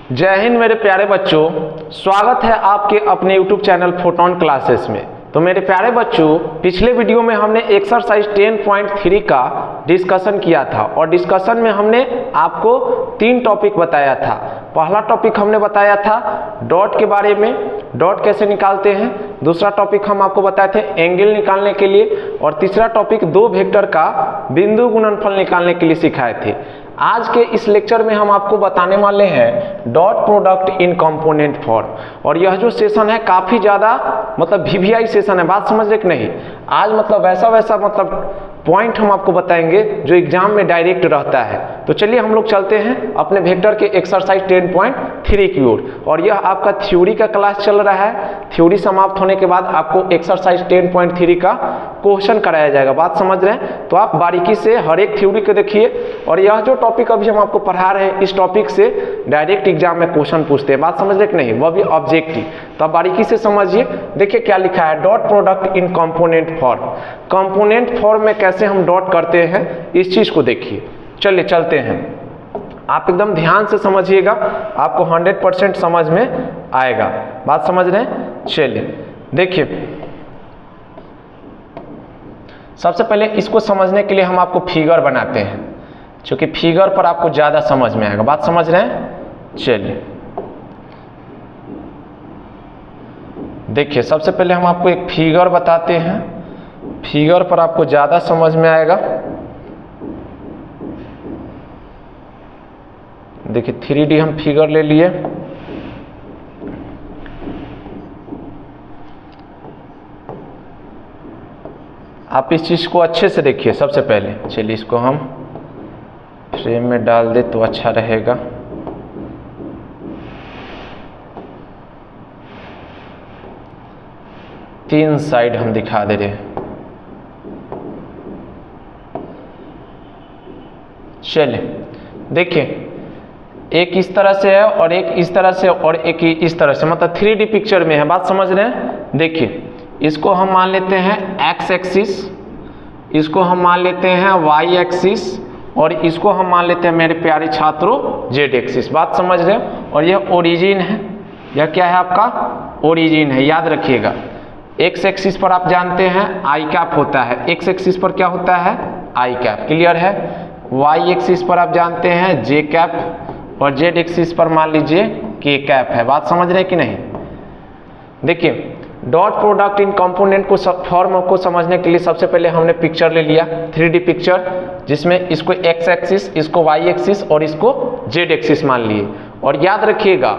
जय हिंद मेरे प्यारे बच्चों, स्वागत है आपके अपने YouTube चैनल फोटोन क्लासेस में। तो मेरे प्यारे बच्चों, पिछले वीडियो में हमने एक्सरसाइज 10.3 का डिस्कशन किया था और डिस्कशन में हमने आपको 3 टॉपिक बताया था। पहला टॉपिक हमने बताया था डॉट के बारे में, डॉट कैसे निकालते हैं। दूसरा टॉपिक हम आपको बताए थे एंगल निकालने के लिए, और तीसरा टॉपिक 2 वेक्टर का बिंदु गुणनफल निकालने के लिए सिखाए थे। आज के इस लेक्चर में हम आपको बताने वाले हैं dot product in component form. और यह जो सेशन है काफी ज्यादा मतलब वीवीआई सेशन है, बात समझ रहे कि नहीं। आज मतलब वैसा मतलब पॉइंट हम आपको बताएंगे जो एग्जाम में डायरेक्ट रहता है। तो चलिए हम लोग चलते हैं अपने वेक्टर के एक्सरसाइज 10.3 की ओर। और यह आपका थ्योरी का क्लास चल रहा है। थ्योरी समाप्त होने के बाद आपको एक्सरसाइज 10.3 का क्वेश्चन कराया जाएगा, बात समझ रहे हैं। तो आप बारीकी से हर एक थ्योरी को देखिए। और यह जो टॉपिक अभी हम आपको पढ़ा रहे हैं, इस टॉपिक से डायरेक्ट एग्जाम में क्वेश्चन पूछते हैं, बात समझ रहे कि नहीं, वह भी ऑब्जेक्टिव। तो आप बारीकी से समझिए। देखिए क्या लिखा है, dot product in component form. Component form में कैसे हम डॉट करते हैं, इस चीज को देखिए। चलिए चलते हैं, आप एकदम ध्यान से समझिएगा, आपको 100% समझ में आएगा, बात समझ रहे हैं। चलिए देखिए, सबसे पहले इसको समझने के लिए हम आपको फिगर बनाते हैं, क्योंकि फिगर पर आपको ज्यादा समझ में आएगा, बात समझ रहे हैं। चलिए देखिए, सबसे पहले हम आपको एक फिगर बताते हैं, फिगर पर आपको ज्यादा समझ में आएगा। देखिए 3D हम फिगर ले लिए। आप इस चीज को अच्छे से देखिए। सबसे पहले चलिए इसको हम फ्रेम में डाल दे तो अच्छा रहेगा। तीन साइड हम दिखा दे रहे हैं। चलिए देखिए, एक इस तरह से है और एक इस तरह से और एक इस तरह से, मतलब 3D पिक्चर में है, बात समझ रहे हैं। देखिए इसको हम मान लेते हैं एक्स एक्सिस, इसको हम मान लेते हैं वाई एक्सिस, और इसको हम मान लेते हैं मेरे प्यारे छात्रों जेड एक्सिस, बात समझ रहे हैं। और यह ओरिजिन है, यह क्या है आपका ओरिजिन है, याद रखिएगा। एक्स एक्सिस पर आप जानते हैं आई कैप होता है, एक्स एक्सिस पर क्या होता है आई कैप, क्लियर है। वाई एक्सिस पर आप जानते हैं जे कैप, और जेड एक्सिस पर मान लीजिए के कैप है, बात समझ रहे हैं कि नहीं। देखिए डॉट प्रोडक्ट इन कंपोनेंट को फॉर्म को समझने के लिए सबसे पहले हमने पिक्चर ले लिया, 3D पिक्चर, जिसमें इसको एक्स एक्सिस, इसको वाई एक्सिस और इसको जेड एक्सिस मान लिए। और याद रखिएगा,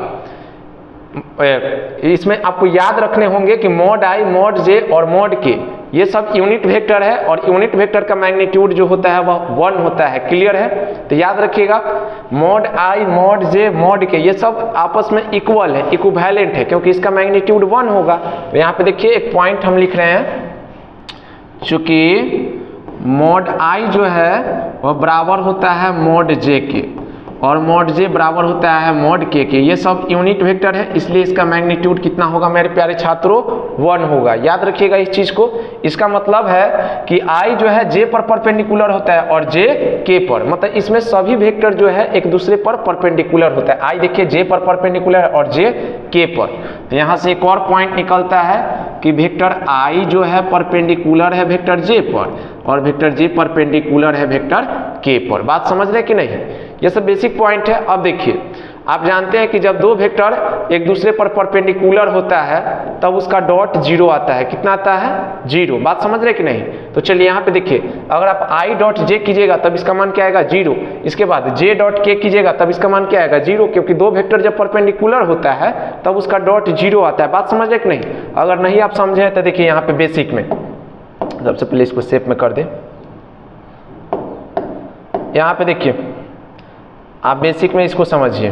इसमें आपको याद रखने होंगे कि मॉड आई, मॉड जे और मॉड के, ये सब यूनिट वेक्टर है, और यूनिट वेक्टर का मैग्नीट्यूड जो होता है वह 1 होता है, क्लियर है। तो याद रखिएगा, मॉड आई, मॉड जे, मॉड के, ये सब आपस में इक्वल है, इक्विवेलेंट है, क्योंकि इसका मैग्नीट्यूड 1 होगा। तो यहाँ पे देखिए एक पॉइंट हम लिख रहे हैं, चूंकि मॉड आई जो है वह बराबर होता है मॉड जे के, और मॉड जे बराबर होता है मॉड के, ये सब यूनिट वेक्टर है, इसलिए इसका मैग्नीट्यूड कितना होगा मेरे प्यारे छात्रों 1 होगा। याद रखिएगा इस चीज को। इसका मतलब है कि आई जो है जे पर परपेंडिकुलर होता है और जे के पर, मतलब इसमें सभी वेक्टर जो है एक दूसरे पर परपेंडिकुलर होता है। आई देखिए जे पर परपेंडिकुलर है और जे के पर। तो यहाँ से एक और पॉइंट निकलता है कि वेक्टर आई जो है परपेंडिकुलर है वेक्टर जे पर, और वेक्टर जे परपेंडिकुलर है वेक्टर के पर, बात समझ रहे कि नहीं। ये सब बेसिक पॉइंट है। अब देखिए, आप जानते हैं कि जब 2 वेक्टर एक दूसरे पर परपेंडिकुलर होता है तब उसका डॉट 0 आता है। कितना आता है 0, बात समझ रहे कि नहीं। तो चलिए यहाँ पे देखिए, अगर आप आई डॉट जे कीजिएगा तब इसका मान क्या आएगा 0, इसके बाद जे डॉट के कीजिएगा तब इसका मान क्या आएगा 0, क्योंकि 2 वेक्टर जब परपेंडिकुलर होता है तब उसका डॉट 0 आता है, बात समझ रहे कि नहीं। अगर नहीं आप समझे तो देखिए यहाँ पे बेसिक में, सबसे पहले इसको शेप में कर दे। यहाँ पे देखिए, आप बेसिक में इसको समझिए,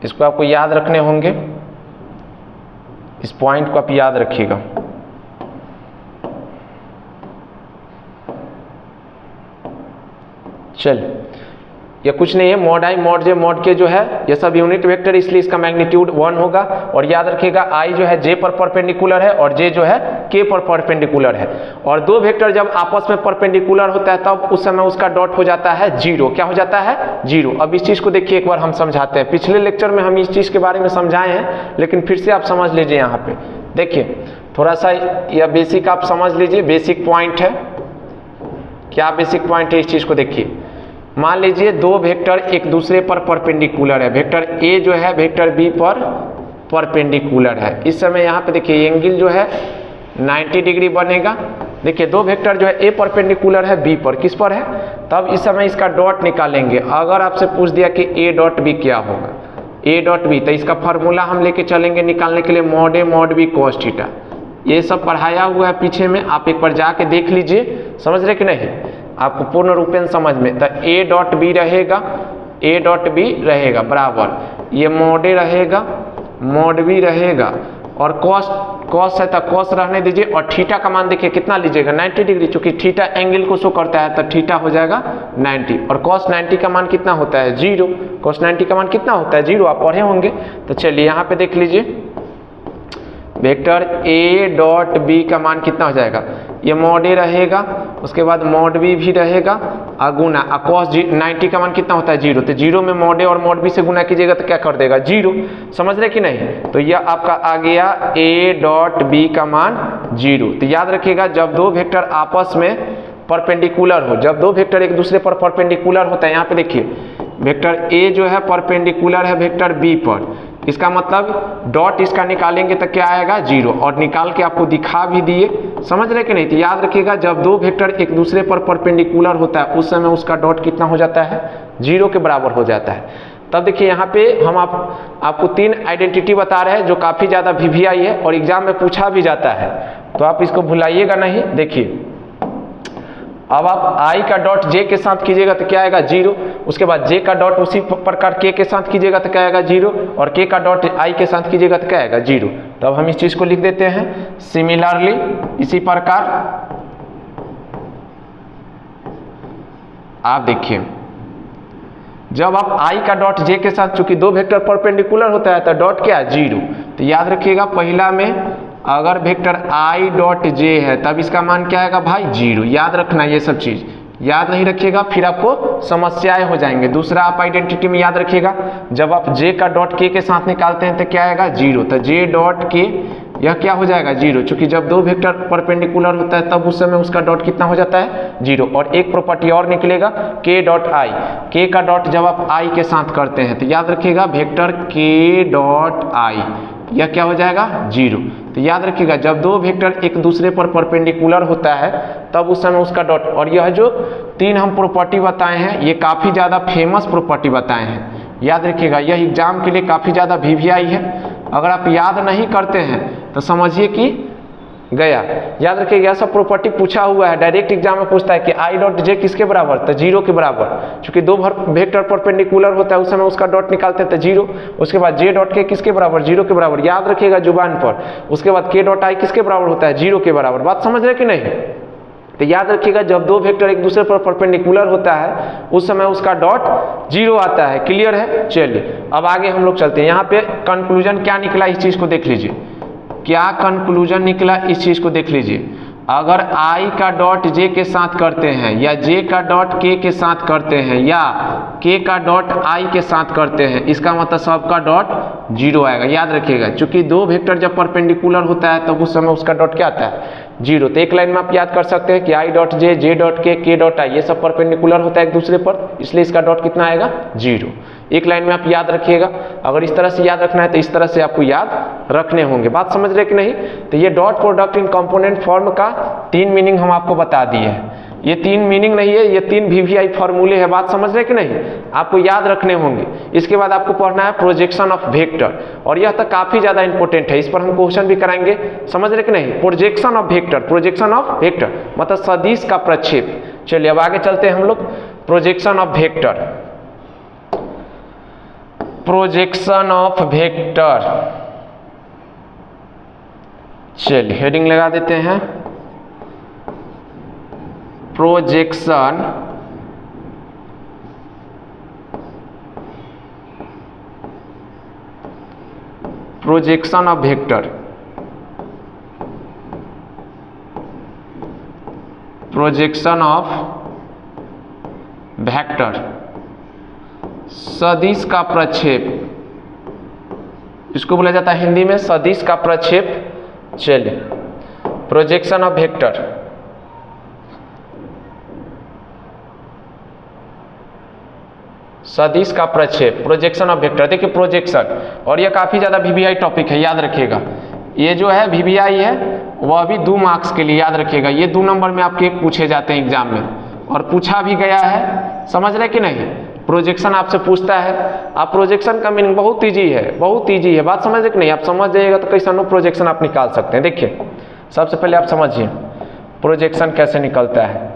इसको आपको याद रखने होंगे, इस पॉइंट को आप याद रखिएगा। चल ये कुछ नहीं है, मॉड आई मॉड जे मॉड के जो है ये सब यूनिट वेक्टर, इसलिए इसका मैग्नीट्यूड 1 होगा। और याद रखिएगा आई जो है जे पर परपेंडिकुलर है और जे जो है के पर परपेंडिकुलर है। और दो वेक्टर जब आपस में परपेंडिकुलर होता है तब उस समय उसका डॉट हो जाता है जीरो। क्या हो जाता है? जीरो। अब इस चीज को देखिए एक बार हम समझाते हैं। पिछले लेक्चर में हम इस चीज के बारे में समझाए हैं, लेकिन फिर से आप समझ लीजिए। यहाँ पे देखिए थोड़ा सा यह बेसिक आप समझ लीजिए, बेसिक पॉइंट है। क्या बेसिक पॉइंट है इस चीज को देखिए। मान लीजिए दो वेक्टर एक दूसरे पर परपेंडिकुलर है, वेक्टर ए जो है वेक्टर बी पर परपेंडिकुलर है। इस समय यहाँ पे देखिए एंगल जो है 90 डिग्री बनेगा। देखिए दो वेक्टर जो है ए परपेंडिकुलर है बी पर, किस पर है? तब इस समय इसका डॉट निकालेंगे। अगर आपसे पूछ दिया कि ए डॉट बी क्या होगा, ए डॉट बी, तो इसका फार्मूला हम लेके चलेंगे निकालने के लिए, mod A mod B cos theta. ये सब पढ़ाया हुआ है पीछे में, आप एक बार जाके देख लीजिए। समझ रहे कि नहीं? आपको पूर्ण रूपेण समझ में। तो ए डॉट बी रहेगा, ए डॉट बी रहेगा बराबर, ये मॉड ए रहेगा, मॉड बी रहेगा, और कॉस कॉस है तो कॉस रहने दीजिए। और थीटा का मान देखिए कितना लीजिएगा? 90 डिग्री, चूंकि थीटा एंगल को शो करता है तो थीटा हो जाएगा 90। और कॉस 90 का मान कितना होता है? जीरो। कॉस 90 का मान कितना होता है? जीरो। आप पढ़े होंगे। तो चलिए यहाँ पे देख लीजिए, वेक्टर ए डॉट बी का मान कितना हो जाएगा? ये मॉड ए रहेगा, उसके बाद मॉड बी भी रहेगा, गुना कॉस 90 का मान कितना होता है? जीरो। तो जीरो में मॉड ए और मॉड बी से गुना कीजिएगा तो क्या कर देगा? जीरो। समझ रहे कि नहीं? तो यह आपका आ गया ए डॉट बी का मान जीरो। तो याद रखिएगा जब दो वेक्टर आपस में परपेंडिकुलर हो, जब दो वेक्टर एक दूसरे पर परपेंडिकुलर होता है, यहाँ पे देखिए वेक्टर ए जो है परपेंडिकुलर है वेक्टर बी पर, इसका मतलब डॉट इसका निकालेंगे तो क्या आएगा? जीरो। और निकाल के आपको दिखा भी दिए। समझ रहे कि नहीं? तो याद रखिएगा जब दो वेक्टर एक दूसरे पर परपेंडिकुलर होता है उस समय उसका डॉट कितना हो जाता है? जीरो के बराबर हो जाता है। तब देखिए यहाँ पे हम आपको 3 आइडेंटिटी बता रहे हैं जो काफ़ी ज़्यादा वीवीआई है और एग्जाम में पूछा भी जाता है, तो आप इसको भुलाइएगा नहीं। देखिए अब आप i का डॉट j के साथ कीजिएगा तो क्या आएगा? जीरो। उसके बाद j का डॉट उसी प्रकार k के साथ कीजिएगा तो क्या आएगा? जीरो। और k का डॉट i के साथ कीजिएगा तो क्या आएगा? जीरो। तो अब हम इस चीज को लिख देते हैं सिमिलरली, इसी प्रकार आप देखिए जब आप i का डॉट j के साथ, चूंकि दो वेक्टर परपेंडिकुलर होता है तो डॉट क्या है? जीरो। तो याद रखिएगा पहला में अगर वेक्टर i डॉट j है तब इसका मान क्या आएगा भाई? जीरो। याद रखना ये सब चीज, याद नहीं रखिएगा फिर आपको समस्याएं हो जाएंगे। दूसरा आप आइडेंटिटी में याद रखिएगा जब आप j का डॉट k के साथ निकालते हैं तो क्या आएगा? जीरो। तो j डॉट k यह क्या हो जाएगा? जीरो। चूंकि जब दो वेक्टर परपेंडिकुलर होता है तब उस समय उसका डॉट कितना हो जाता है? जीरो। और एक प्रॉपर्टी और निकलेगा k डॉट i, k का डॉट जब आप i के साथ करते हैं तो याद रखिएगा वेक्टर k डॉट i यह क्या हो जाएगा? जीरो। तो याद रखिएगा जब दो वेक्टर एक दूसरे पर परपेंडिकुलर होता है तब उस समय उसका डॉट। और यह जो 3 हम प्रॉपर्टी बताए हैं ये काफ़ी ज़्यादा फेमस प्रॉपर्टी बताए हैं। याद रखिएगा यह एग्जाम के लिए काफ़ी ज़्यादा वीवीआई है। अगर आप याद नहीं करते हैं तो समझिए कि गया। याद रखिएगा यह सब प्रॉपर्टी पूछा हुआ है, डायरेक्ट एग्जाम में पूछता है कि i डॉट j किसके बराबर? तो जीरो के बराबर। चूंकि दो वेक्टर परपेंडिकुलर होता है उस समय उसका डॉट निकालते हैं तो जीरो। उसके बाद j डॉट k किसके बराबर? जीरो के बराबर। याद रखिएगा जुबान पर। उसके बाद k डॉट i किसके बराबर होता है? जीरो के बराबर। बात समझ रहे कि नहीं? तो याद रखिएगा जब दो वेक्टर एक दूसरे पर परपेंडिकुलर होता है उस समय उसका डॉट जीरो आता है। क्लियर है? चलिए अब आगे हम लोग चलते हैं। यहाँ पे कंक्लूजन क्या निकला इस चीज को देख लीजिए। क्या कंक्लूजन निकला इस चीज को देख लीजिए। अगर i का डॉट j के साथ करते हैं या j का डॉट k के साथ करते हैं या k का डॉट i के साथ करते हैं, इसका मतलब सबका डॉट जीरो आएगा। याद रखिएगा चूंकि दो वेक्टर जब परपेंडिकुलर होता है तब उस समय उसका डॉट क्या आता है? जीरो। तो एक लाइन में आप याद कर सकते हैं कि i dot j, j dot k, k dot i ये सब परपेंडिकुलर होता है एक दूसरे पर, इसलिए इसका डॉट कितना आएगा? जीरो। एक लाइन में आप याद रखिएगा। अगर इस तरह से याद रखना है तो इस तरह से आपको याद रखने होंगे। बात समझ रहे कि नहीं? तो ये dot product in component form का 3 मीनिंग हम आपको बता दिए हैं। ये 3 मीनिंग नहीं है, ये 3 वीवीआई फॉर्मूले हैं। बात समझ रहे कि नहीं? आपको याद रखने होंगे। इसके बाद आपको पढ़ना है प्रोजेक्शन ऑफ वेक्टर, और यह तो काफी ज्यादा इंपॉर्टेंट है, इस पर हम क्वेश्चन भी कराएंगे। समझ रहे कि नहीं? Projection of vector, projection of vector मतलब सदिश का प्रक्षेप। चलिए अब आगे चलते हैं हम लोग। Projection of vector, projection of vector. चलिए हेडिंग लगा देते हैं projection projection of vector, projection of vector, सदिश का प्रक्षेप, इसको बोला जाता है हिंदी में सदिश का प्रक्षेप। चलिए, प्रोजेक्शन ऑफ वेक्टर, सदिश का प्रक्षेप, प्रोजेक्शन ऑफ वेक्टर। देखिए प्रोजेक्शन, और ये काफी ज्यादा वीवीआई टॉपिक है, याद रखिएगा। ये जो है वीवीआई है वह भी 2 मार्क्स के लिए, याद रखिएगा। ये 2 नंबर में आपके पूछे जाते हैं एग्जाम में, और पूछा भी गया है, समझ रहे कि नहीं। प्रोजेक्शन आपसे पूछता है, आप प्रोजेक्शन का मीनिंग बहुत ईजी है, बहुत ईजी है, बात समझ रहे कि नहीं। आप समझ जाइएगा तो कैसा नो प्रोजेक्शन आप निकाल सकते हैं। देखिए सबसे पहले आप समझिए प्रोजेक्शन कैसे निकलता है।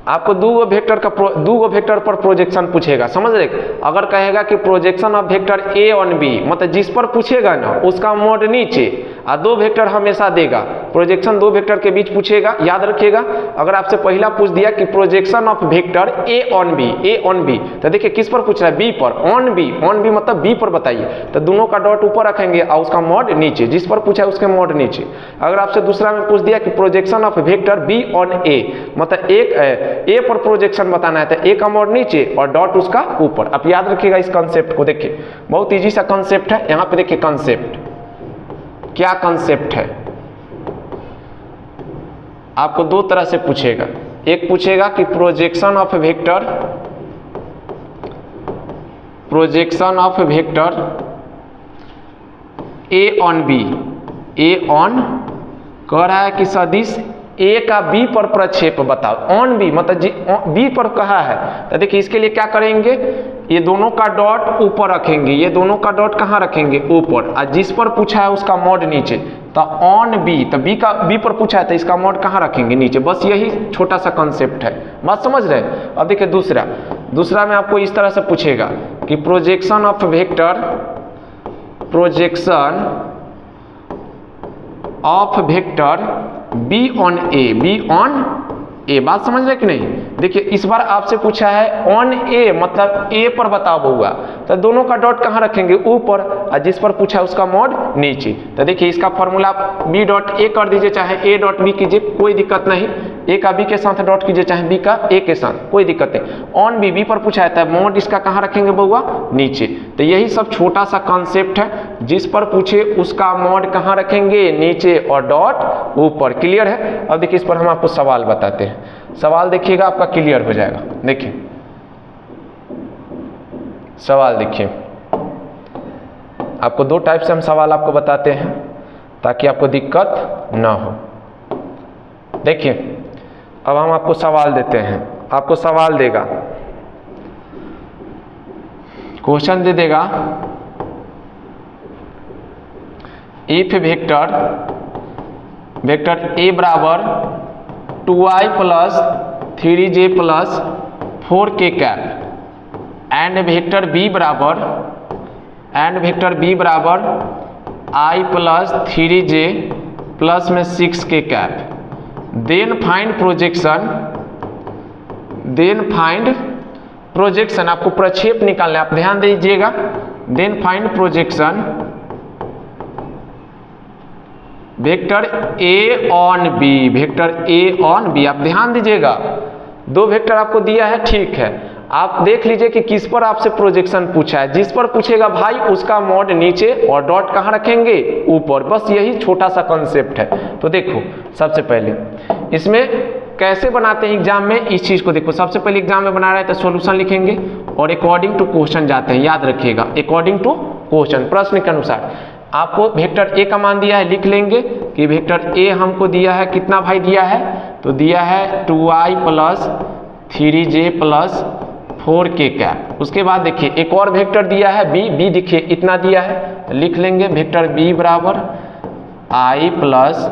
आपको दो गो वेक्टर पर प्रोजेक्शन पूछेगा, समझ रहे। अगर कहेगा कि projection of vector A on B, मतलब जिस पर पूछेगा ना उसका मोड नीचे, और 2 वेक्टर हमेशा देगा। प्रोजेक्शन 2 वेक्टर के बीच पूछेगा, याद रखिएगा। अगर आपसे पहला पूछ दिया कि projection of vector A on B, A on B, तो देखिए किस पर पूछ रहा है, बी पर। ऑन बी मतलब बी पर बताइए, तो दोनों का डॉट ऊपर रखेंगे और उसका मोड नीचे, जिस पर पूछा है उसके मोड नीचे। अगर आपसे दूसरा में पूछ दिया कि projection of vector B on A, मतलब एक ए पर प्रोजेक्शन बताना है, तो ए का मोड नीचे और डॉट उसका ऊपर। अब याद रखिएगा इस कंसेप्ट को। देखिए बहुत इजी सा कंसेप्ट है। यहां पे देखिए कंसेप्ट, क्या कंसेप्ट है। आपको 2 तरह से पूछेगा। एक पूछेगा कि projection of vector, projection of vector A on B, A on कह रहा है कि सदिश ए का बी पर प्रक्षेप बताओ। ऑन बी मतलब बी पर कहा है, तो देखिए इसके लिए क्या करेंगे, ये दोनों का डॉट ऊपर रखेंगे, ये दोनों का डॉट कहाँ रखेंगे, ऊपर, और जिस पर पूछा है उसका मोड नीचे। तो ऑन बी, तो बी पर पूछा है तो इसका मोड कहाँ रखेंगे, नीचे। बस यही छोटा सा कंसेप्ट है, बात समझ रहे। अब देखिए दूसरा में आपको इस तरह से पूछेगा कि projection of vector, projection of vector B on A, B on A, बात समझ रहे कि नहीं। देखिए इस बार आपसे पूछा है ऑन ए, मतलब ए पर बताओ बउआ, तो दोनों का डॉट कहाँ रखेंगे, ऊपर, और जिस पर पूछा है उसका मोड नीचे। तो देखिए इसका फॉर्मूला बी डॉट ए कर दीजिए, चाहे ए डॉट बी कीजिए, कोई दिक्कत नहीं। ए का बी के साथ डॉट कीजिए, चाहे बी का ए के साथ, कोई दिक्कत नहीं। ऑन बी पर पूछा है तो मोड इसका कहाँ रखेंगे बउआ, नीचे। तो यही सब छोटा सा कॉन्सेप्ट है, जिस पर पूछे उसका मोड कहाँ रखेंगे, नीचे, और डॉट ऊपर। क्लियर है। अब देखिए इस पर हम आपको सवाल बताते हैं। सवाल देखिएगा आपका क्लियर हो जाएगा। देखिए सवाल देखिए, आपको 2 टाइप से हम सवाल आपको बताते हैं ताकि आपको दिक्कत ना हो। देखिए अब हम आपको सवाल देते हैं। आपको सवाल देगा, क्वेश्चन दे देगा, इफ वेक्टर ए बराबर 2i plus 3j plus 4k cap and vector B बराबर i प्लस 3j प्लस में 6k cap, then find projection, आपको प्रक्षेप निकालना है, आप ध्यान दीजिएगा। Then find projection vector A on B, vector A on B, आप ध्यान दीजिएगा। 2 वेक्टर आपको दिया है, ठीक है। आप देख लीजिए कि किस पर आपसे प्रोजेक्शन पूछा है। जिस पर पूछेगा भाई उसका मोड नीचे और डॉट कहाँ रखेंगे, ऊपर। बस यही छोटा सा कॉन्सेप्ट है। तो देखो सबसे पहले इसमें कैसे बनाते हैं एग्जाम में, इस चीज को देखो। सबसे पहले एग्जाम में बना रहे हैं तो सॉल्यूशन लिखेंगे और अकॉर्डिंग टू क्वेश्चन जाते हैं, याद रखिएगा, अकॉर्डिंग टू क्वेश्चन, प्रश्न के अनुसार। आपको वेक्टर ए का मान दिया है, लिख लेंगे कि वेक्टर ए हमको दिया है, कितना भाई दिया है, तो दिया है 2i plus 3j plus 4k cap. उसके बाद देखिए एक और वेक्टर दिया है बी देखिए इतना दिया है, लिख लेंगे वेक्टर बी बराबर i plus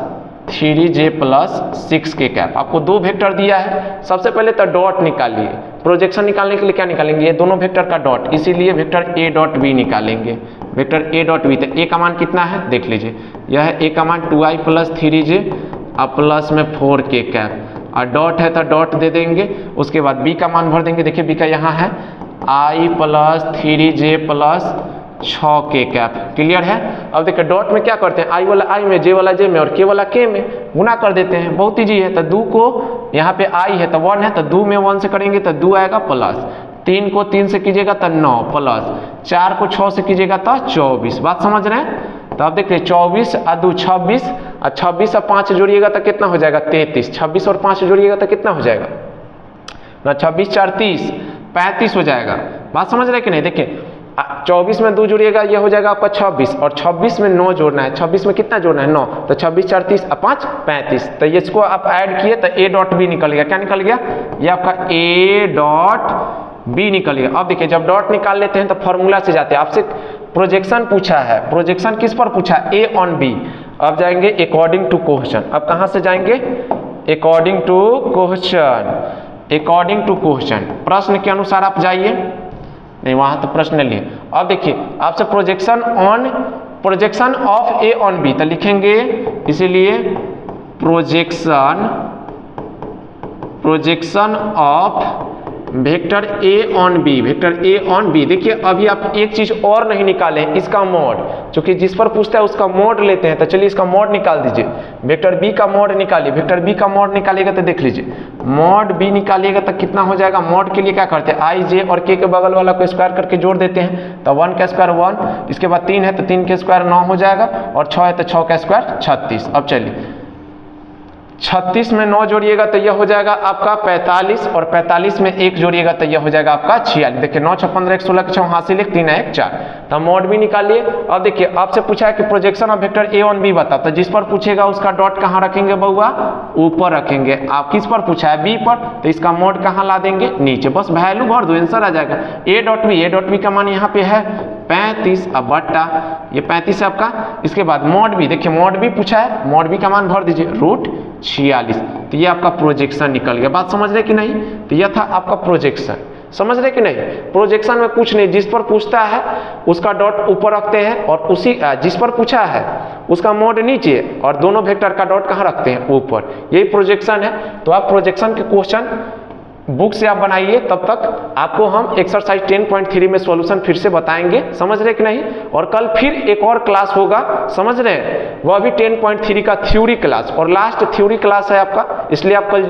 3j plus 6k cap. आपको 2 वेक्टर दिया है। सबसे पहले तो डॉट निकालिए। प्रोजेक्शन निकालने के लिए क्या निकालेंगे, ये दोनों वेक्टर का डॉट, इसीलिए वेक्टर ए डॉट बी निकालेंगे। वेक्टर ए डॉट बी, तो ए का मान कितना है देख लीजिए, यह है ए का मान 2i प्लस 3j और प्लस में 4k कैप, और डॉट है तो डॉट दे देंगे। उसके बाद बी का मान भर देंगे। देखिए बी का यहाँ है i plus 3j plus 6k cap. Clear है। अब देखिए डॉट में क्या करते हैं, i वाला i में, j वाला j में और k वाला k में गुना कर देते हैं। बहुत ईजी है। तो 2 को यहाँ पे i है तो 1 है, तो 2 में 1 से करेंगे तो 2 आएगा प्लस 3 को 3 से कीजिएगा तो 9 प्लस 4 को 6 से कीजिएगा तो 24। बात समझ रहे हैं। तो आप देखिए 24 और 2 26 और 26 और 5 जोड़िएगा तो कितना हो जाएगा 33। 26 और 5 जोड़िएगा तो कितना हो जाएगा ना 26 4 30 35 हो जाएगा। बात समझ रहे कि नहीं। देखिए 24 में 2 जोड़िएगा ये हो जाएगा आपका 26 और 26 में 9 जोड़ना है। 26 में कितना जोड़ना है 9, तो 26 4 30 और 5 35। तो ये इसको आप ऐड किए तो a डॉट बी निकल गया। क्या निकल गया, ये आपका a डॉट बी निकल गया। अब देखिए जब डॉट निकाल लेते हैं तो फॉर्मूला से जाते हैं। आपसे प्रोजेक्शन पूछा है, प्रोजेक्शन किस पर पूछा है, a ऑन b। अब जाएंगे अकॉर्डिंग टू क्वेश्चन। अब कहाँ से जाएंगे, according to question. According to question प्रश्न के अनुसार आप जाइए, नहीं वहाँ तो प्रश्न लिए। अब देखिए आपसे projection of A on B तो लिखेंगे, इसीलिए projection of vector A on B, vector A on B. देखिए अभी आप एक चीज और नहीं निकाले, इसका मोड, क्योंकि जिस पर पूछता है उसका मोड लेते हैं। तो चलिए इसका मोड निकाल दीजिए, वेक्टर बी का मोड निकालिए। वेक्टर बी का मोड निकालिएगा तो देख लीजिए, मोड बी निकालिएगा तो कितना हो जाएगा। मोड के लिए क्या करते हैं, आई जे और के बगल वाला को स्क्वायर करके जोड़ देते हैं। तो 1 का स्क्वायर 1, इसके बाद 3 है तो 3 के स्क्वायर 9 हो जाएगा, और 6 है तो 6 का स्क्वायर 36। अब चलिए 36 में 9 जोड़िएगा तो यह हो जाएगा आपका 45, और 45 में 1 जोड़िएगा तो यह हो जाएगा आपका 46। देखिए 9 6 15 1 16 6 हासिल 1 3 1 4। तो मोड भी निकालिए। अब देखिए आपसे पूछा है कि projection of vector A on B बता, तो जिस पर पूछेगा उसका डॉट कहाँ रखेंगे बउआ, ऊपर रखेंगे। आप किस पर पूछा है, बी पर, तो इसका मोड कहाँ ला देंगे, नीचे। बस वैल्यू भर दो, आंसर आ जाएगा। ए डॉट बी का मान यहाँ पे है 35 अब बट्टा ये 35 है आपका। इसके बाद मोड बी, देखिए मोड बी पूछा है, मोड बी का मान भर दीजिए √46। तो ये आपका प्रोजेक्शन निकल गया। बात समझ रहे कि नहीं। तो यह था आपका प्रोजेक्शन, समझ रहे कि नहीं। प्रोजेक्शन में कुछ नहीं, जिस पर पूछता है उसका डॉट ऊपर रखते हैं, और उसी जिस पर पूछा है उसका मोड नीचे, और दोनों वेक्टर का डॉट कहाँ रखते हैं, ऊपर। यही प्रोजेक्शन है। तो आप प्रोजेक्शन के क्वेश्चन बुक से आप बनाइए, तब तक आपको हम एक्सरसाइज 10.3 में सॉल्यूशन फिर से बताएंगे, समझ रहे कि नहीं। और कल फिर एक और क्लास होगा, समझ रहे हैं, वह भी 10.3 का थ्योरी क्लास, और लास्ट थ्योरी क्लास है आपका, इसलिए आप कल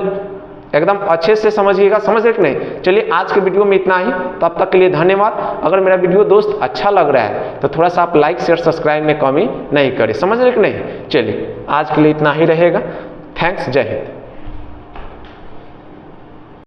एकदम अच्छे से समझिएगा, समझ रहे कि नहीं। चलिए आज के वीडियो में इतना ही, तब तक के लिए धन्यवाद। अगर मेरा वीडियो दोस्त अच्छा लग रहा है तो थोड़ा सा आप लाइक शेयर सब्सक्राइब में कमी नहीं करें, समझ रहे कि नहीं। चलिए आज के लिए इतना ही रहेगा। थैंक्स, जय हिंद।